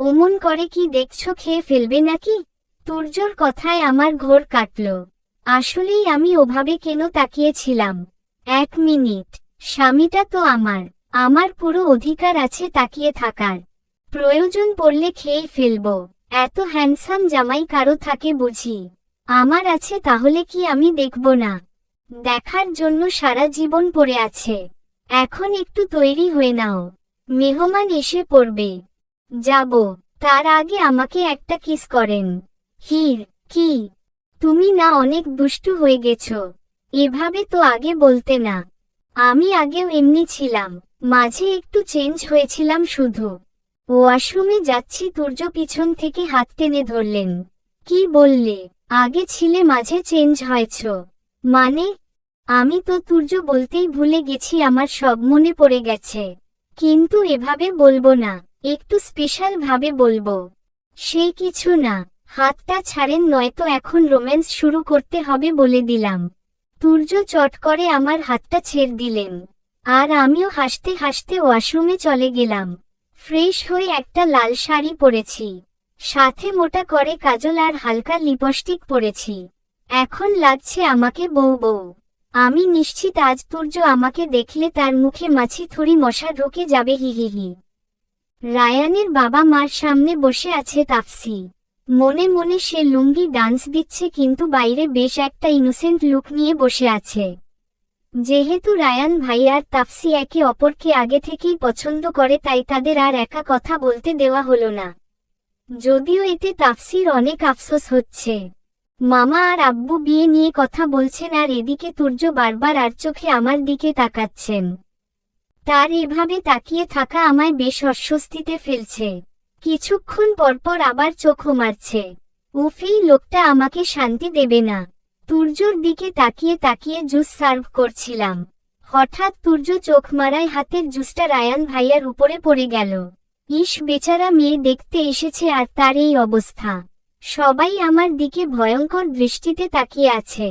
অমন করে কি দেখছো, খেয়ে ফেলবে নাকি? তুর্যর কথায় আমার ঘোর কাটল। আসলেই আমি ওভাবে কেন তাকিয়েছিলাম। 1 মিনিট, স্বামীটা তো আমার পুরো অধিকার আছে তাকিয়ে থাকার। প্রয়োজন পড়লে খেয়ে ফেলব। এত হ্যান্ডসাম জামাই কারো থাকে বুঝি? আমার আছে, তাহলে কি আমি দেখব না? দেখার জন্য সারা জীবন পড়ে আছে। এখন একটু তৈরি হয়ে নাও, মেহমান এসে পড়বে। যাব, তার আগে আমাকে একটা কিস করেন। হির, কি? তুমি না অনেক দুষ্টু হয়ে গেছো। এভাবে তো আগে বলতে না। আমি আগেও এমনি ছিলাম, মাঝে একটু চেঞ্জ হয়েছিলাম শুধু। ওয়াশরুমে যাচ্ছি, তুর্য পিছন থেকে হাত টেনে ধরলেন। কি বললে? আগে ছিলে, মাঝে চেঞ্জ হয়েছ মানে? আমি তো তুর্য বলতেই ভুলে গেছি, আমার সব মনে পড়ে গেছে। কিন্তু এভাবে বলবো না, একটু স্পেশাল ভাবে বলবো। সেই কিছু না, হাতটা ছাড়েন, নয়তো এখন রোম্যান্স শুরু করতে হবে বলে দিলাম। তুর্য চট করে আমার হাতটা ছেড়ে দিলেন। আর আমিও হাসতে হাসতে ওয়াশরুমে চলে গেলাম। ফ্রেশ হয়ে একটা লাল শাড়ি পরেছি, সাথে মোটা করে কাজল আর হালকা লিপস্টিক পরেছি। এখন লাগছে আমাকে বউ বউ। আমি নিশ্চিত আজ তুর্য আমাকে দেখলে তার মুখে মাছি থুড়ি মশা ঢুকে যাবে, হি হি হি। রায়ানের বাবা মার সামনে বসে আছে তাফসি। মনে মনে সে লুঙ্গি ডান্স দিচ্ছে, কিন্তু বাইরে বেশ একটা ইনোসেন্ট লুক নিয়ে বসে আছে। যেহেতু রায়ান ভাই আর তাফসি একে অপরকে আগে থেকেই পছন্দ করে, তাই তাদের আর একা কথা বলতে দেওয়া হলো না। যদিও এতে তাফসির অনেক আফসোস হচ্ছে। মামা আর আব্বু বিয়ে নিয়ে কথা বলছেন, আর এদিকে তুর্য বারবার আর চোখে আমার দিকে তাকাচ্ছেন। তার এভাবে তাকিয়ে থাকা আমায় বেশ অস্বস্তিতে ফেলছে। কিছুক্ষণ পরপর আবার চোখও মারছে। উফ, এই লোকটা আমাকে শান্তি দেবে না। তুর্যর দিকে তাকিয়ে তাকিয়ে জুস সার্ভ করছিলাম। হঠাৎ তুর্য চোখ মারায় হাতের জুসটা রায়ান ভাইয়ার উপরে পড়ে গেল। ইস, বেচারা মেয়ে দেখতে এসেছে আর তার এই অবস্থা। সবাই আমার দিকে ভয়ঙ্কর দৃষ্টিতে তাকিয়ে আছে।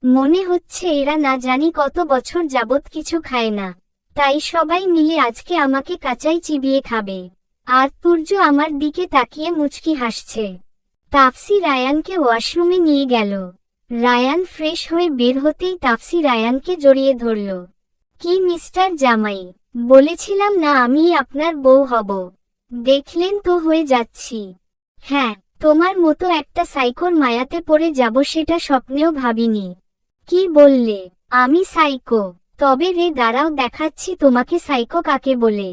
মনে হচ্ছে এরা না জানি কত বছর যাবৎ কিছু খায় না, তাই সবাই মিলে আজকে আমাকে কাঁচাই চিবিয়ে খাবে। আর তুর্য আমার দিকে তাকিয়ে মুচকি হাসছে। তাফসি রায়ানকে ওয়াশরুমে নিয়ে গেল। রায়ান ফ্রেশ হয়ে বের হতেই তাফসি রায়ানকে জড়িয়ে ধরল। কি মিস্টার জামাই, বলেছিলাম না আমি আপনার বউ হব? দেখলেন তো, হয়ে যাচ্ছি। হ্যাঁ, তোমার মতো একটা সাইকোর মায়াতে পড়ে যাব সেটা স্বপ্নেও ভাবিনি। কি বললে? আমি সাইকো? তবে রে দাঁড়াও, দেখাচ্ছি তোমাকে সাইকো কাকে বলে।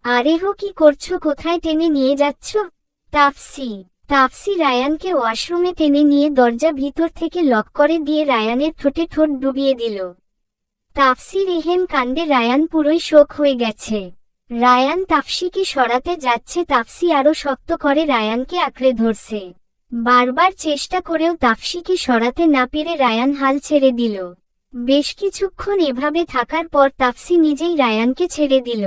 আরে হো, কি করছো? কোথায় টেনে নিয়ে যাচ্ছ? তাফসি রায়ানকে ওয়াশরুমে টেনে নিয়ে দরজা ভিতর থেকে লক করে দিয়ে রায়ানের ঠোঁটে ঠোঁট ডুবিয়ে দিল। তাফসির এহেন কাণ্ডে রায়ান পুরোই শোক হয়ে গেছে। রায়ান তাফসিকে সরাতে যাচ্ছে, তাফসি আরো শক্ত করে রায়ানকে আঁকড়ে ধরছে। বারবার চেষ্টা করেও তাফসিকে সরাতে না পেরে রায়ান হাল ছেড়ে দিল। বেশ কিছুক্ষণ এভাবে থাকার পর তাফসি নিজেই রায়ানকে ছেড়ে দিল।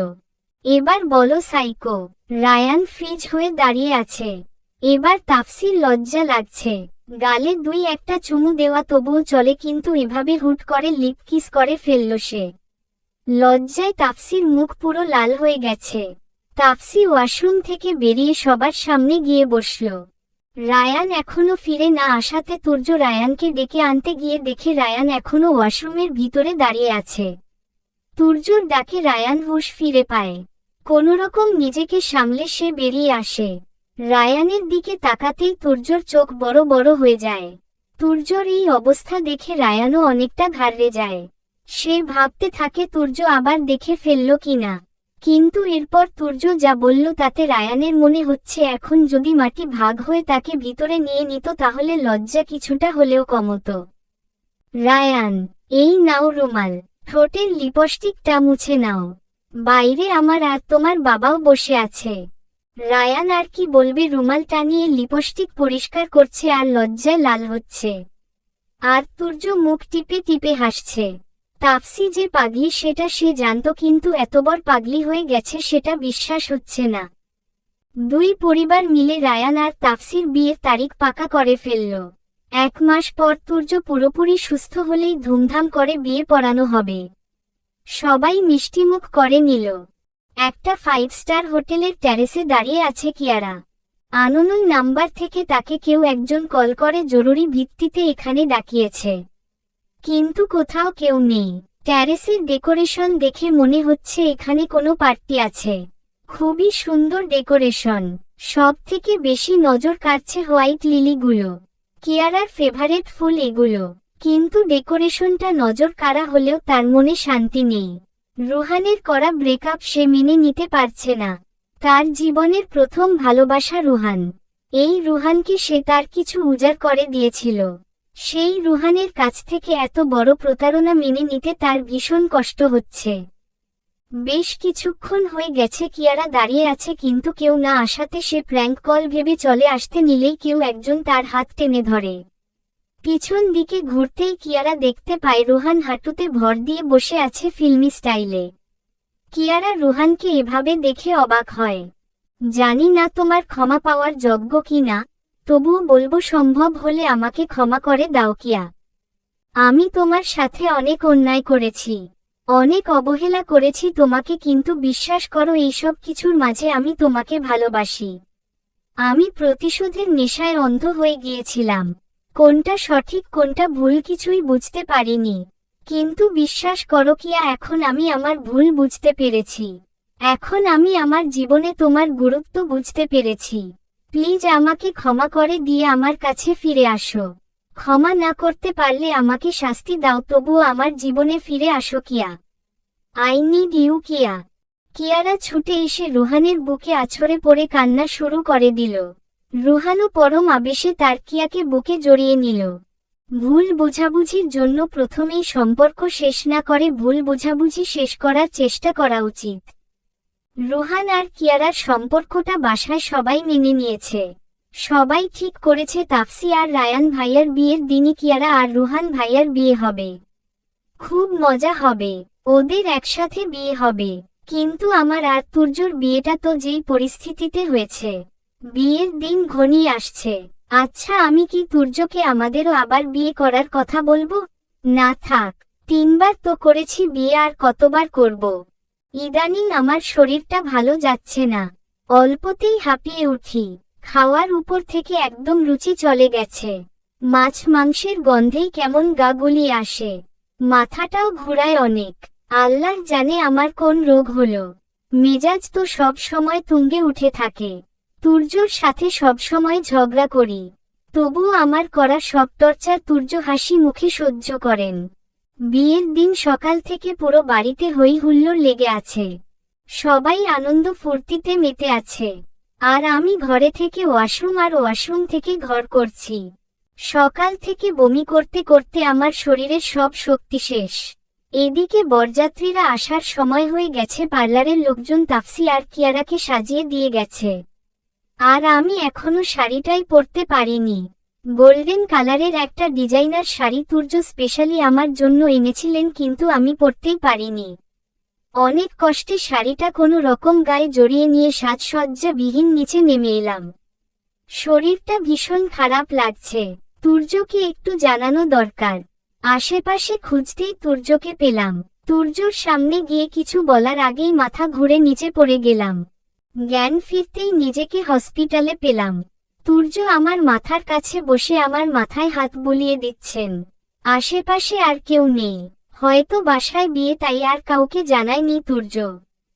এবার বলো সাইকো। রায়ান ফ্রিজ হয়ে দাঁড়িয়ে আছে। এবার তাফসির লজ্জা লাগছে। গালে দুই একটা চুমু দেওয়া তবুও চলে, কিন্তু এভাবে হুট করে লিপ কিস করে ফেলল সে। লজ্জায় তাফসির মুখ পুরো লাল হয়ে গেছে। তাফসি ওয়াশরুম থেকে বেরিয়ে সবার সামনে গিয়ে বসল। রায়ান এখনো ফিরে না আসাতে তুর্য রায়ানকে ডেকে আনতে গিয়ে দেখে রায়ান এখনো ওয়াশরুমের ভিতরে দাঁড়িয়ে আছে। তুর্যর ডাকে রায়ান হুঁশ ফিরে পায়। কোনোরকম নিজেকে সামলে সে বেরিয়ে আসে। রায়ানের দিকে তাকাতেই তুর্যর চোখ বড় বড় হয়ে যায়। তুর্যর এই অবস্থা দেখে রায়ানও অনেকটা ঘাড়ে যায়। সে ভাবতে থাকে তুর্য আবার দেখে ফেলল কিনা। কিন্তু এরপর তুর্য যা বলল তাতে রায়ানের মনে হচ্ছে এখন যদি মাটি ভাগ হয়ে তাকে ভিতরে নিয়ে নিত তাহলে লজ্জা কিছুটা হলেও কমতো। রায়ান, এই নাও রুমাল, ঠোঁটের লিপস্টিকটা মুছে নাও। বাইরে আমার আর তোমার বাবাও বসে আছে। রায়ান আর কি বলবে, রুমাল টানিয়ে লিপস্টিক পরিষ্কার করছে আর লজ্জায় লাল হচ্ছে। আর তুর্য মুখ টিপে টিপে হাসছে। তাফসি যে পাগলি সেটা সে জানত, কিন্তু এতবার পাগলি হয়ে গেছে সেটা বিশ্বাস হচ্ছে না। দুই পরিবার মিলে রায়ান আর তাফসির বিয়ের তারিখ পাকা করে ফেলল। 1 মাস পর তুর্য পুরোপুরি সুস্থ হলেই ধুমধাম করে বিয়ে পড়ানো হবে। সবাই মিষ্টিমুখ করে নিল। একটা 5 স্টার হোটেলের টেরেসে দাঁড়িয়ে আছে কিয়ারা। আননোন নাম্বার থেকে তাকে কেউ একজন কল করে জরুরি ভিত্তিতে এখানে ডাকিয়েছে। কিন্তু কোথাও কেউ নেই। ট্যারেসের ডেকোরেশন দেখে মনে হচ্ছে এখানে কোনো পার্টি আছে। খুবই সুন্দর ডেকোরেশন। সব থেকে বেশি নজর কাড়ছে হোয়াইট লিলিগুলো। কিয়ারার ফেভারেট ফুল এগুলো। কিন্তু ডেকোরেশনটা নজর কাড়া হলেও তার মনে শান্তি নেই। রুহানের করা ব্রেকআপ সে মেনে নিতে পারছে না। তার জীবনের প্রথম ভালোবাসা রুহান। এই রুহানকে সে তার কিছু উজাড় করে দিয়েছিল। সেই রুহানের কাছ থেকে এত বড় প্রতারণা মেনে নিতে তার ভীষণ কষ্ট হচ্ছে। বেশ কিছুক্ষণ হয়ে গেছে কিয়ারা দাঁড়িয়ে আছে, কিন্তু কেউ না আসাতে সে প্র্যাঙ্ক কল ভেবে চলে আসতে নিলেই কেউ একজন তার হাত টেনে ধরে। পিছন দিকে ঘুরতেই কিয়ারা দেখতে পায় রুহান হাঁটুতে ভর দিয়ে বসে আছে ফিল্মি স্টাইলে। কিয়ারা রুহানকে এভাবে দেখে অবাক হয়। জানি না তোমার ক্ষমা পাওয়ার যোগ্য কিনা, তবুও বলবো সম্ভব হলে আমাকে ক্ষমা করে দাও কিয়া। আমি তোমার সাথে অনেক অন্যায় করেছি, অনেক অবহেলা করেছি তোমাকে, কিন্তু বিশ্বাস করো এইসব কিছুর মাঝে আমি তোমাকে ভালোবাসি। আমি প্রতিশোধের নেশায় অন্ধ হয়ে গিয়েছিলাম। কোনটা সঠিক কোনটা ভুল কিছুই বুঝতে পারিনি। কিন্তু বিশ্বাস করো কিয়া, এখন আমি আমার ভুল বুঝতে পেরেছি। এখন আমি আমার জীবনে তোমার গুরুত্ব বুঝতে পেরেছি। প্লিজ আমাকে ক্ষমা করে দিয়ে আমার কাছে ফিরে আসো। ক্ষমা না করতে পারলে আমাকে শাস্তি দাও, তবুও আমার জীবনে ফিরে আসো কিয়া। আই নিড ইউ কিয়া। কিয়ারা ছুটে এসে রুহানের বুকে আছড়ে পড়ে কান্না শুরু করে দিল। রুহানও পরম আবেশে তার কিয়াকে বুকে জড়িয়ে নিল। ভুল বোঝাবুঝির জন্য প্রথমেই সম্পর্ক শেষ না করে ভুল বোঝাবুঝি শেষ করার চেষ্টা করা উচিত। রুহান আর কিয়ারার সম্পর্কটা বাসায় সবাই মেনে নিয়েছে। সবাই ঠিক করেছে তাফসি আর রায়ান ভাইয়ার বিয়ের দিনই কিয়ারা আর রুহান ভাইয়ার বিয়ে হবে। খুব মজা হবে, ওদের একসাথে বিয়ে হবে। কিন্তু আমার আর তুর্যর বিয়েটা তো যেই পরিস্থিতিতে হয়েছে, বিয়ের দিন ঘনিয়ে আসছে। আচ্ছা, আমি কি তুর্যকে আমাদেরও আবার বিয়ে করার কথা বলবো? না থাক, 3 বার তো করেছি বিয়ে, আর কতবার করব? ইদানিং আমার শরীরটা ভালো যাচ্ছে না, অল্পতেই হাঁপিয়ে উঠি। খাওয়ার উপর থেকে একদম রুচি চলে গেছে। মাছ মাংসের গন্ধেই কেমন গা গুলিয়ে আসে। মাথাটাও ঘুরায় অনেক। আল্লাহ জানে আমার কোন রোগ হলো। মেজাজ তো সব সময় তুঙ্গে উঠে থাকে। তুর্যর সাথে সব সময় ঝগড়া করি, তবুও আমার করা সব টর্চার তুর্য হাসি মুখে সহ্য করেন। বিয়ের দিন সকাল থেকে পুরো বাড়িতে হই হুল্লোড় লেগে আছে। সবাই আনন্দ ফুর্তিতে মেতে আছে, আর আমি ঘরে থেকে ওয়াশরুম আর ওয়াশরুম থেকে ঘর করছি। সকাল থেকে বমি করতে করতে আমার শরীরের সব শক্তি শেষ। এদিকে বরযাত্রীরা আসার সময় হয়ে গেছে। পার্লারের লোকজন তাফসি আর কিয়ারাকে সাজিয়ে দিয়ে গেছে, আর আমি এখনো শাড়িটাই পরতে পারিনি। গোল্ডেন কালারের একটা ডিজাইনার শাড়ি তুর্য স্পেশালি আমার জন্য এনেছিলেন, কিন্তু আমি পরতেই পারিনি। অনেক কষ্টে শাড়িটা কোনো রকম গায়ে জড়িয়ে নিয়ে সাজসজ্জাবিহীন নিচে নেমে এলাম। শরীরটা ভীষণ খারাপ লাগছে। তুর্যকে একটু জানানো দরকার। আশেপাশে খুঁজতেই তুর্যকে পেলাম। তুর্যর সামনে গিয়ে কিছু বলার আগেই মাথা ঘুরে নিচে পড়ে গেলাম। জ্ঞান ফিরতেই নিজেকে হসপিটালে পেলাম। তুর্য আমার মাথার কাছে বসে আমার মাথায় হাত বুলিয়ে দিচ্ছেন। আশেপাশে আর কেউ নেই, হয়তো বাসায় বিয়ে, তাই আর কাউকে জানায়নি তুর্য।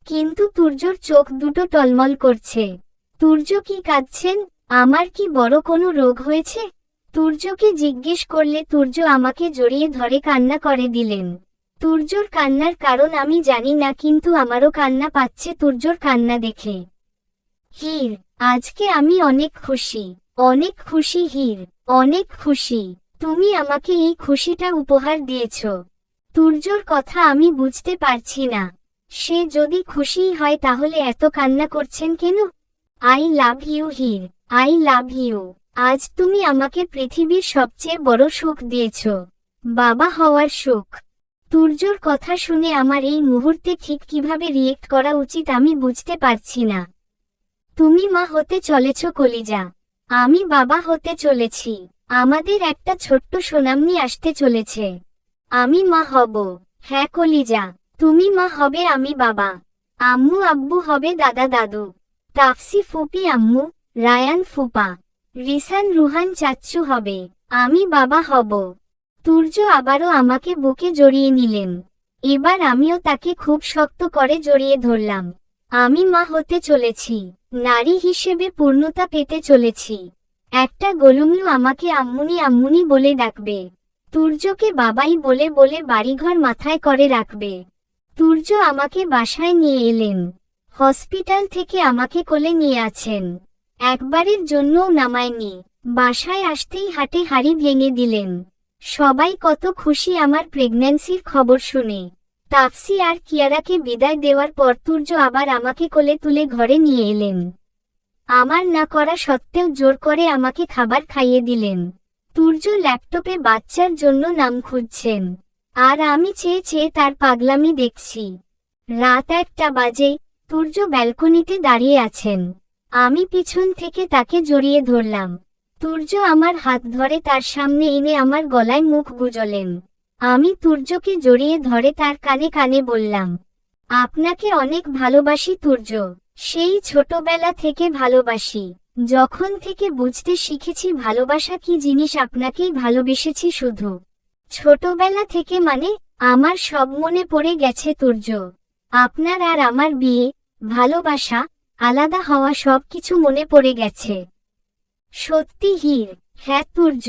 কিন্তু তুর্যর চোখ দুটো টলমল করছে। তুর্য কি কাঁদছেন? আমার কি বড় কোনো রোগ হয়েছে? তুর্যকে জিজ্ঞেস করলে তুর্য আমাকে জড়িয়ে ধরে কান্না করে দিলেন। তুর্যর কান্নার কারণ আমি জানি না, কিন্তু আমারও কান্না পাচ্ছে তুর্যর কান্না দেখে। হির, আজকে আমি অনেক খুশি, অনেক খুশি হির, অনেক খুশি। তুমি আমাকে এই খুশিটা উপহার দিয়েছ। তুর্যর কথা আমি বুঝতে পারছি না। সে যদি খুশিই হয় তাহলে এত কান্না করছেন কেন? I love you here, I love you. আজ তুমি আমাকে পৃথিবীর সবচেয়ে বড় সুখ দিয়েছ, বাবা হওয়ার সুখ। তুর্যর কথা শুনে আমার এই মুহূর্তে ঠিক কিভাবে রিয়েক্ট করা উচিত আমি বুঝতে পারছি না। তুমি মা হতে চলেছ কলিজা, আমি বাবা হতে চলেছি। আমাদের একটা ছোট্ট সোনামনি আসতে চলেছে। আমি মা হব। হ্যাঁ কলিজা, তুমি মা হবে, আমি বাবা। আম্মু আব্বু হবে, দাদা দাদু, তাফসি ফুপি আম্মু, রায়ান ফুপা, রিসান রুহান চাচ্চু হবে, আমি বাবা হব। তুর্য আবারও আমাকে বুকে জড়িয়ে নিলেন। এবার আমিও তাকে খুব শক্ত করে জড়িয়ে ধরলাম। আমি মা হতে চলেছি, নারী হিসেবে পূর্ণতা পেতে চলেছি। একটা গোলুমলু আমাকে আম্মুনি আম্মুনি বলে ডাকবে। তুর্যকে বাবাই বলে বলে বাড়িঘর মাথায় করে রাখবে। তুর্য আমাকে বাসায় নিয়ে এলেন। হসপিটাল থেকে আমাকে কোলে নিয়ে আছেন। একবারের জন্যও নামায়নি। বাসায় আসতেই হাটে হাড়ি ভেঙে দিলেন। সবাই কত খুশি আমার প্রেগন্যান্সির খবর শুনে। তাফসি আর কিয়ারাকে বিদায় দেওয়ার পর তুর্য আবার আমাকে কোলে তুলে ঘরে নিয়ে এলেন। আমার না করা সত্ত্বেও জোর করে আমাকে খাবার খাইয়ে দিলেন। তুর্য ল্যাপটপে বাচ্চার জন্য নাম খুঁজছেন, আর আমি চেয়ে চেয়ে তার পাগলামি দেখছি। রাত 1টা বাজে। তুর্য ব্যালকনিতে দাঁড়িয়ে আছেন। আমি পিছন থেকে তাকে জড়িয়ে ধরলাম। তুর্য আমার হাত ধরে তার সামনে এনে আমার গলায় মুখ গুজলেন। আমি তুর্যকে জড়িয়ে ধরে তার কানে কানে বললাম, আপনাকে অনেক ভালোবাসি তুর্য। সেই ছোটবেলা থেকে ভালোবাসি। যখন থেকে বুঝতে শিখেছি ভালোবাসা কি জিনিস আপনাকেই ভালোবেসেছি শুধু। ছোটবেলা থেকে মানে? আমার সব মনে পড়ে গেছে তুর্য। আপনার আর আমার বিয়ে, ভালোবাসা, আলাদা হওয়া সবকিছু মনে পড়ে গেছে। সত্যি হীর? হ্যাঁ তুর্য,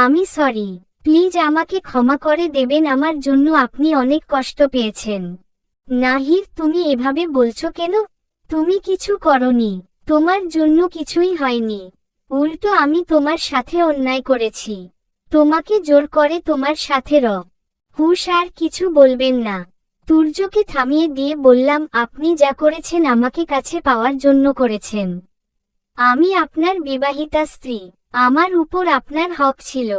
আমি সরি। প্লিজ আমাকে ক্ষমা করে দেবেন, আমার জন্য আপনি অনেক কষ্ট পেয়েছেন। না হীর, তুমি এভাবে বলছো কেন? তুমি কিছু করনি, তোমার জন্য কিছুই হয়নি। উল্টো আমি তোমার সাথে অন্যায় করেছি। তোমাকে জোর করে তোমার সাথে হুশ আর কিছু বলবেন না। তুর্যকে থামিয়ে দিয়ে বললাম, আপনি যা করেছেন আমাকে কাছে পাওয়ার জন্য করেছেন। আমি আপনার বিবাহিতা স্ত্রী, আমার উপর আপনার হক ছিল।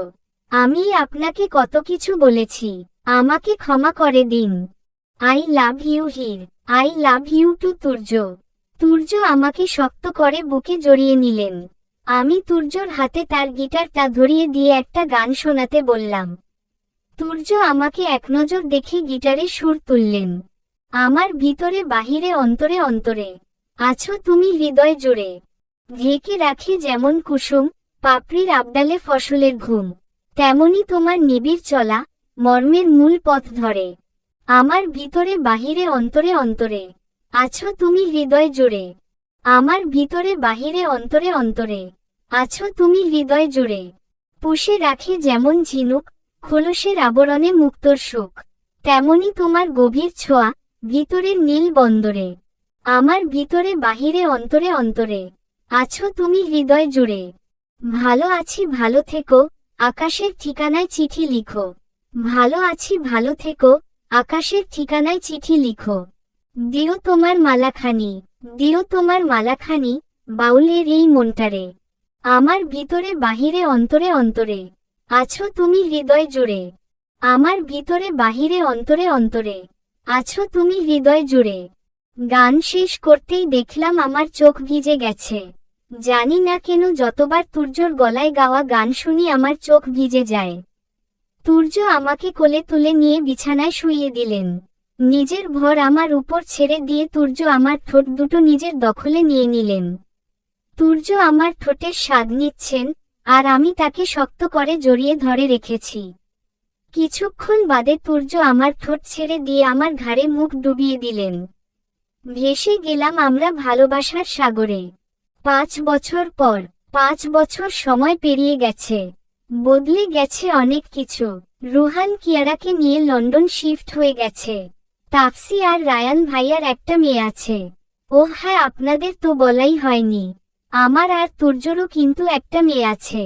আমি আপনাকে কত কিছু বলেছি, আমাকে ক্ষমা করে দিন। I love you Heer, I love you too Turjo. Turjo আমাকে শক্ত করে বুকে জড়িয়ে নিলেন। আমি তুর্যর হাতে তার গিটারটা ধরিয়ে দিয়ে একটা গান শোনাতে বললাম। তুর্য আমাকে একনজর দেখে গিটারে সুর তুললেন। আমার ভিতরে বাহিরে অন্তরে অন্তরে আছো তুমি হৃদয় জুড়ে। ঢেকে রাখে যেমন কুসুম পাপড়ির আবডালে ফসলের ঘুম, তেমনি তোমার নিবিড় চলা মর্মের মূল পথ ধরে। আমার ভিতরে বাহিরে অন্তরে অন্তরে আছো তুমি হৃদয় জুড়ে। আমার ভিতরে বাহিরে অন্তরে অন্তরে আছো তুমি হৃদয় জুড়ে। পুষে রাখে যেমন ঝিনুক খোলসের আবরণে মুক্তর সুখ, তেমনি তোমার গভীর ছোঁয়া ভিতরের নীল বন্দরে। আমার ভিতরে বাহিরে অন্তরে অন্তরে আছো তুমি হৃদয় জুড়ে। ভালো আছি ভালো থেকো, আকাশের ঠিকানায় চিঠি লিখো। ভালো আছি ভালো থেকো, আকাশের ঠিকানায় চিঠি লিখো। দিও তোমার মালাখানি, দিও তোমার মালাখানি, বাউলের এই মনটারে। আমার ভিতরে বাহিরে অন্তরে অন্তরে আছো তুমি হৃদয় জুড়ে। আমার ভিতরে বাহিরে অন্তরে অন্তরে আছো তুমি হৃদয় জুড়ে। গান শেষ করতেই দেখলাম আমার চোখ ভিজে গেছে। জানি না কেন যতবার তুর্যর গলায় গাওয়া গান শুনি আমার চোখ ভিজে যায়। তুর্য আমাকে কোলে তুলে নিয়ে বিছানায় শুইয়ে দিলেন। নিজের ভর আমার উপর ছেড়ে দিয়ে তুর্য আমার ঠোঁট দুটো নিজের দখলে নিয়ে নিলেন। তুর্য আমার ঠোঁটের স্বাদ নিচ্ছেন, আর আমি তাকে শক্ত করে জড়িয়ে ধরে রেখেছি। কিছুক্ষণ বাদে তুর্য আমার ঠোঁট ছেড়ে দিয়ে আমার ঘাড়ে মুখ ডুবিয়ে দিলেন। ভেসে গেলাম আমরা ভালোবাসার সাগরে। 5 বছর পর, 5 বছর সময় পেরিয়ে গেছে। বদলে গেছে অনেক কিছু। রুহান কিয়ারাকে নিয়ে লন্ডন শিফট হয়ে গেছে। তাফসি আর রায়ান ভাইয়ার একটা মেয়ে আছে। ও হ্যাঁ, আপনাদের তো বলাই হয়নি, আমার আর তুর্যরও কিন্তু একটা মেয়ে আছে।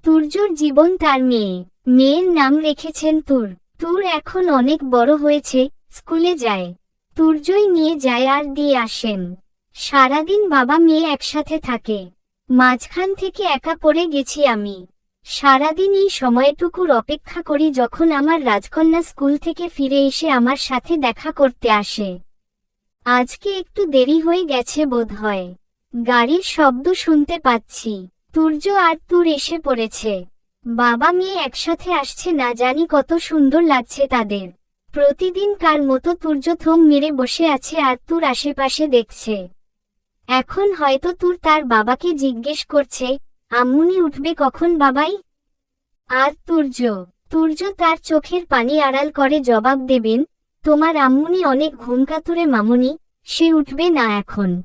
তুর্যর জীবন তার মেয়ের নাম রেখেছেন তুর। তুর এখন অনেক বড় হয়েছে, স্কুলে যায়। তুর্যই নিয়ে যায় আর দিয়ে আসেন। সারাদিন বাবা মেয়ে একসাথে থাকে। মাঝখান থেকে একা পড়ে গেছি আমি। সারাদিন এই সময়টুকুর অপেক্ষা করি যখন আমার রাজকন্যা স্কুল থেকে ফিরে এসে আমার সাথে দেখা করতে আসে। আজকে একটু দেরি হয়ে গেছে বোধহয়। গাড়ির শব্দ শুনতে পাচ্ছি। তুর্য আর তুর এসে পড়েছে। বাবা মেয়ে একসাথে আসছে, না জানি কত সুন্দর লাগছে তাদের। প্রতিদিনকার মতো তুর্য থম মেরে বসে আছে আর তুর আশেপাশে দেখছে। এখন হয়তো তুর তার বাবাকে জিজ্ঞেস করছে, আম্মুনি উঠবে কখন বাবাই? আর তুর্য তার চোখের পানি আড়াল করে জবাব দেবেন, তোমার আম্মুনি অনেক ঘুমকাতুরে মামুনি, সে উঠবে না এখন।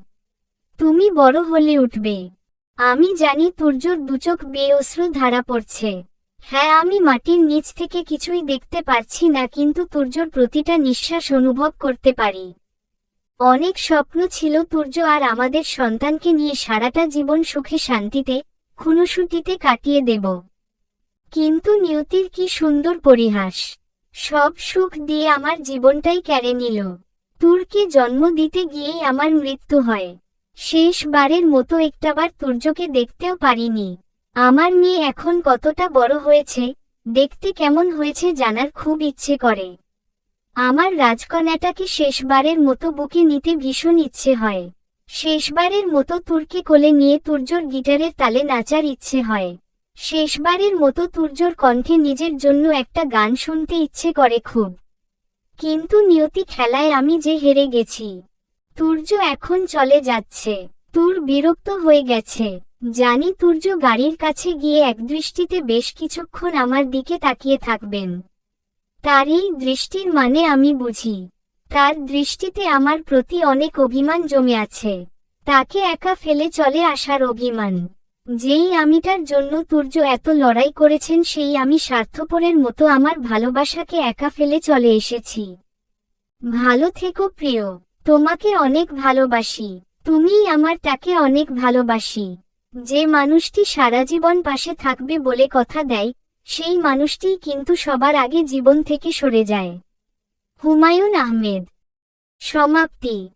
তুমি বড় হলে উঠবে। আমি জানি তুর্যর দুচোখ বেয়ে অশ্রু ধারা পড়ছে। হ্যাঁ, আমি মাটির নিচ থেকে কিছুই দেখতে পারছি না, কিন্তু তুর্যর প্রতিটা নিঃশ্বাস অনুভব করতে পারি। অনেক স্বপ্ন ছিল তুর্য আর আমাদের সন্তানকে নিয়ে সারাটা জীবন সুখে শান্তিতে, খুনসুটিতে কাটিয়ে দেব। কিন্তু নিয়তির কি সুন্দর পরিহাস! সব সুখ দিয়ে আমার জীবনটাই কেড়ে নিল। তুরকে জন্ম দিতে গিয়েই আমার মৃত্যু হয়। শেষবারের মতো একটাবার তুর্যকে দেখতেও পারিনি। আমার মেয়ে এখন কতটা বড় হয়েছে, দেখতে কেমন হয়েছে জানার খুব ইচ্ছে করে। আমার রাজকন্যাটাকে শেষবারের মতো বুকে নিতে ভীষণ ইচ্ছে হয়। শেষবারের মতো তুরকে কোলে নিয়ে তুর্যর গিটারের তালে নাচার ইচ্ছে হয়। শেষবারের মতো তুর্যর কণ্ঠে নিজের জন্য একটা গান শুনতে ইচ্ছে করে খুব। কিন্তু নিয়তি খেলায় আমি যে হেরে গেছি। তুর্য এখন চলে যাচ্ছে। তুর বিরক্ত হয়ে গেছে। জানি তুর্য গাড়ির কাছে গিয়ে একদৃষ্টিতে বেশ কিছুক্ষণ আমার দিকে তাকিয়ে থাকবেন। তার এই দৃষ্টির মানে আমি বুঝি। তার দৃষ্টিতে আমার প্রতি অনেক অভিমান জমে আছে। তাকে একা ফেলে চলে আসার অভিমান। যেই আমিটার জন্য তুর্য এত লড়াই করেছেন, সেই আমি স্বার্থপরের মতো আমার ভালোবাসাকে একা ফেলে চলে এসেছি। ভালো থেকো প্রিয়, তোমাকে অনেক ভালোবাসি। তুমিই আমার, তাকে অনেক ভালোবাসি। যে মানুষটি সারা জীবন পাশে থাকবে বলে কথা দেয়, সেই মানুষটিই কিন্তু সবার আগে জীবন থেকে সরে যায়। হুমায়ুন আহমেদ। সমাপ্তি।